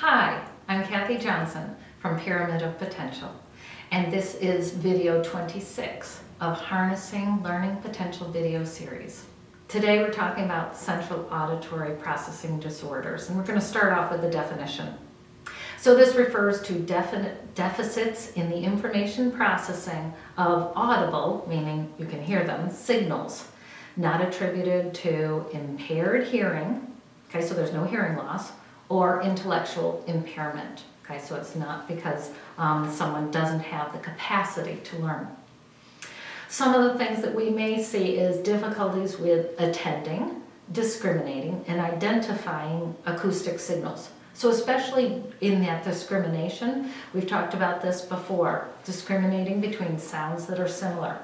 Hi, I'm Kathy Johnson from Pyramid of Potential, and this is video 26 of Harnessing Learning Potential video series. Today we're talking about Central Auditory Processing Disorders, and we're going to start off with the definition. So this refers to deficits in the information processing of audible, meaning you can hear them, signals, not attributed to impaired hearing, okay, so there's no hearing loss, or intellectual impairment. Okay, so it's not because someone doesn't have the capacity to learn. Some of the things that we may see is difficulties with attending, discriminating, and identifying acoustic signals. So especially in that discrimination, we've talked about this before, discriminating between sounds that are similar.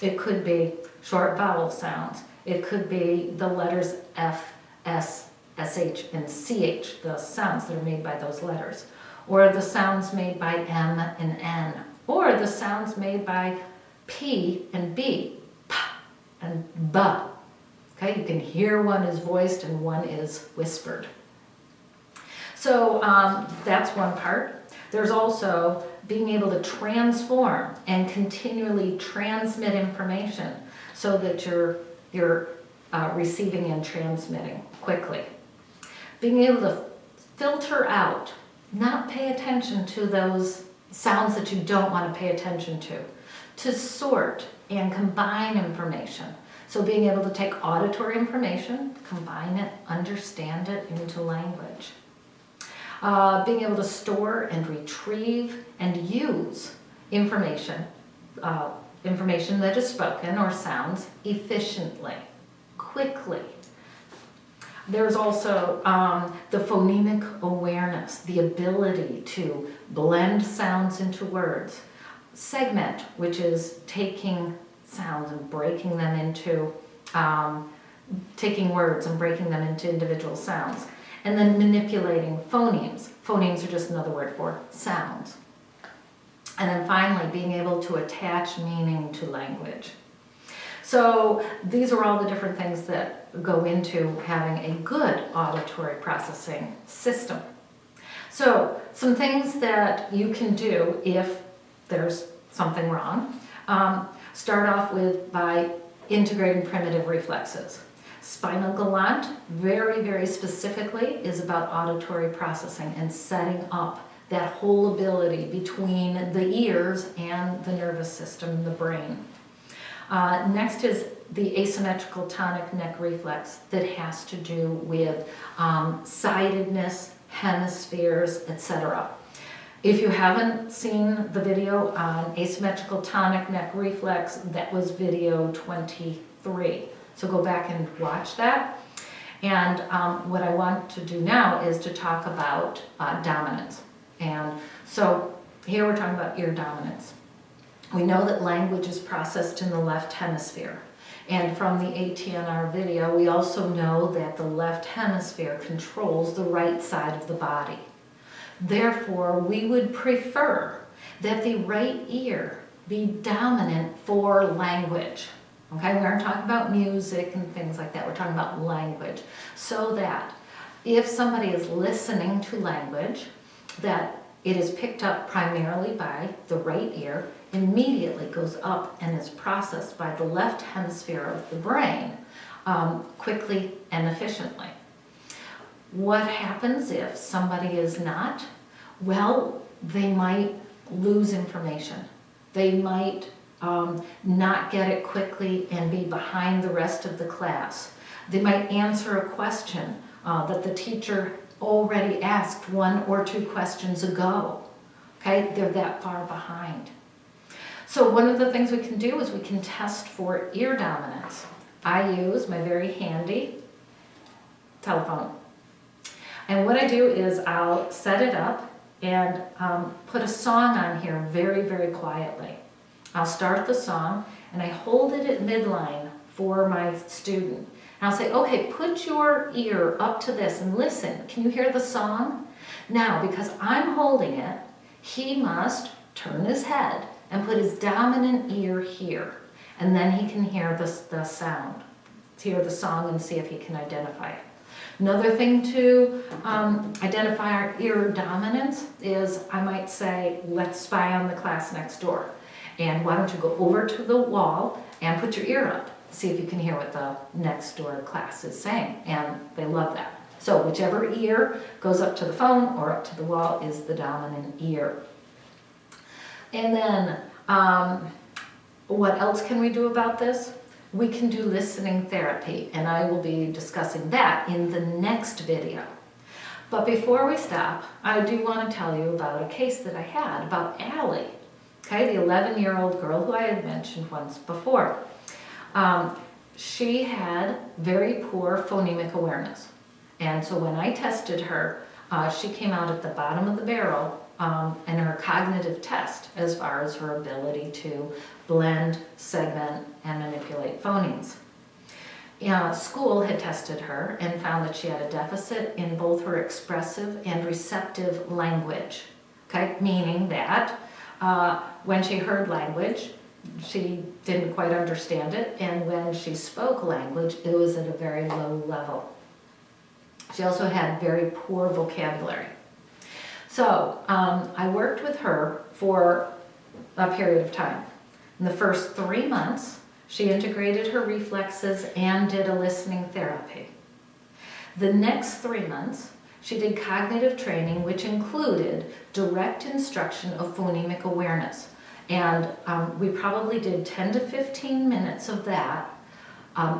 It could be short vowel sounds. It could be the letters F, S, SH and CH, the sounds that are made by those letters, or the sounds made by M and N, or the sounds made by P and B, P and B. Okay, you can hear one is voiced and one is whispered. So that's one part. There's also being able to transform and continually transmit information so that you're receiving and transmitting quickly. Being able to filter out, not pay attention to those sounds that you don't want to pay attention to sort and combine information. So being able to take auditory information, combine it, understand it into language. Being able to store and retrieve and use information that is spoken or sounds efficiently, quickly. There's also the phonemic awareness, the ability to blend sounds into words. Segment, which is taking sounds and breaking them into, taking words and breaking them into individual sounds. And then manipulating phonemes. Phonemes are just another word for sounds. And then finally, being able to attach meaning to language. So these are all the different things that go into having a good auditory processing system. So some things that you can do if there's something wrong. Start off with by integrating primitive reflexes. Spinal galant, very, very specifically, is about auditory processing and setting up that whole ability between the ears and the nervous system, the brain. Next is the asymmetrical tonic neck reflex that has to do with sidedness, hemispheres, etc. If you haven't seen the video on asymmetrical tonic neck reflex, that was video 23. So go back and watch that. And what I want to do now is to talk about dominance. And so here we're talking about ear dominance. We know that language is processed in the left hemisphere. And from the ATNR video, we also know that the left hemisphere controls the right side of the body. Therefore, we would prefer that the right ear be dominant for language. Okay, we aren't talking about music and things like that. We're talking about language. So that if somebody is listening to language, that it is picked up primarily by the right ear, immediately goes up and is processed by the left hemisphere of the brain quickly and efficiently. What happens if somebody is not? Well, they might lose information. They might not get it quickly and be behind the rest of the class. They might answer a question that the teacher already asked 1 or 2 questions ago. Okay, they're that far behind. So one of the things we can do is we can test for ear dominance. I use my very handy telephone. And what I do is I'll set it up and put a song on here very, very quietly. I'll start the song and I hold it at midline for my student. And I'll say, okay, put your ear up to this and listen. Can you hear the song? Now, because I'm holding it, he must turn his head and put his dominant ear here. And then he can hear the sound, hear the song and see if he can identify it. Another thing to identify our ear dominance is I might say, let's spy on the class next door. And why don't you go over to the wall and put your ear up. See if you can hear what the next door class is saying. And they love that. So whichever ear goes up to the phone or up to the wall is the dominant ear. And then what else can we do about this? We can do listening therapy, and I will be discussing that in the next video. But before we stop, I do want to tell you about a case that I had about Allie, okay, the 11-year-old girl who I had mentioned once before. She had very poor phonemic awareness, and so when I tested her, she came out at the bottom of the barrel in her cognitive test as far as her ability to blend, segment, and manipulate phonemes. School had tested her and found that she had a deficit in both her expressive and receptive language, okay? Meaning that when she heard language, she didn't quite understand it, and when she spoke language, it was at a very low level. She also had very poor vocabulary. So I worked with her for a period of time. In the first 3 months, she integrated her reflexes and did a listening therapy. The next 3 months, she did cognitive training, which included direct instruction of phonemic awareness. And we probably did 10 to 15 minutes of that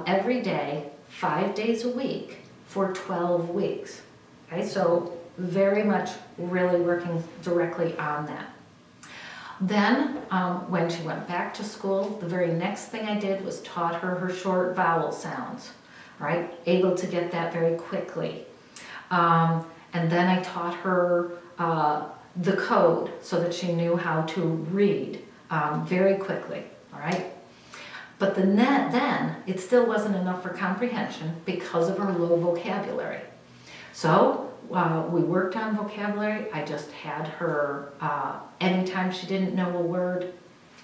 every day, 5 days a week for 12 weeks. Okay, so very much really working directly on that. Then, when she went back to school, the very next thing I did was taught her short vowel sounds, right? Able to get that very quickly. And then I taught her the code so that she knew how to read very quickly, all right? But then it still wasn't enough for comprehension because of her low vocabulary. So we worked on vocabulary. I just had her, anytime she didn't know a word,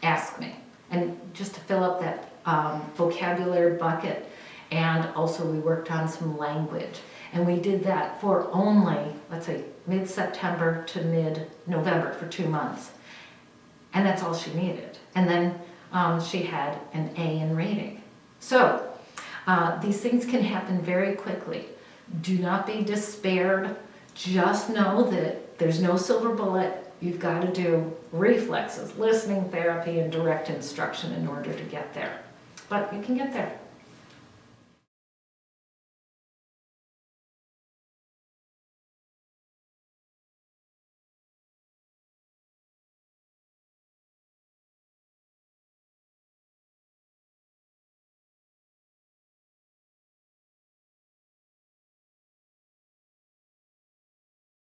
ask me. And just to fill up that vocabulary bucket. And also we worked on some language. And we did that for only, let's say, mid-September to mid-November for 2 months. And that's all she needed. And then she had an A in reading. So these things can happen very quickly. Do not be despaired. Just know that there's no silver bullet. You've got to do reflexes, listening therapy, and direct instruction in order to get there. But you can get there.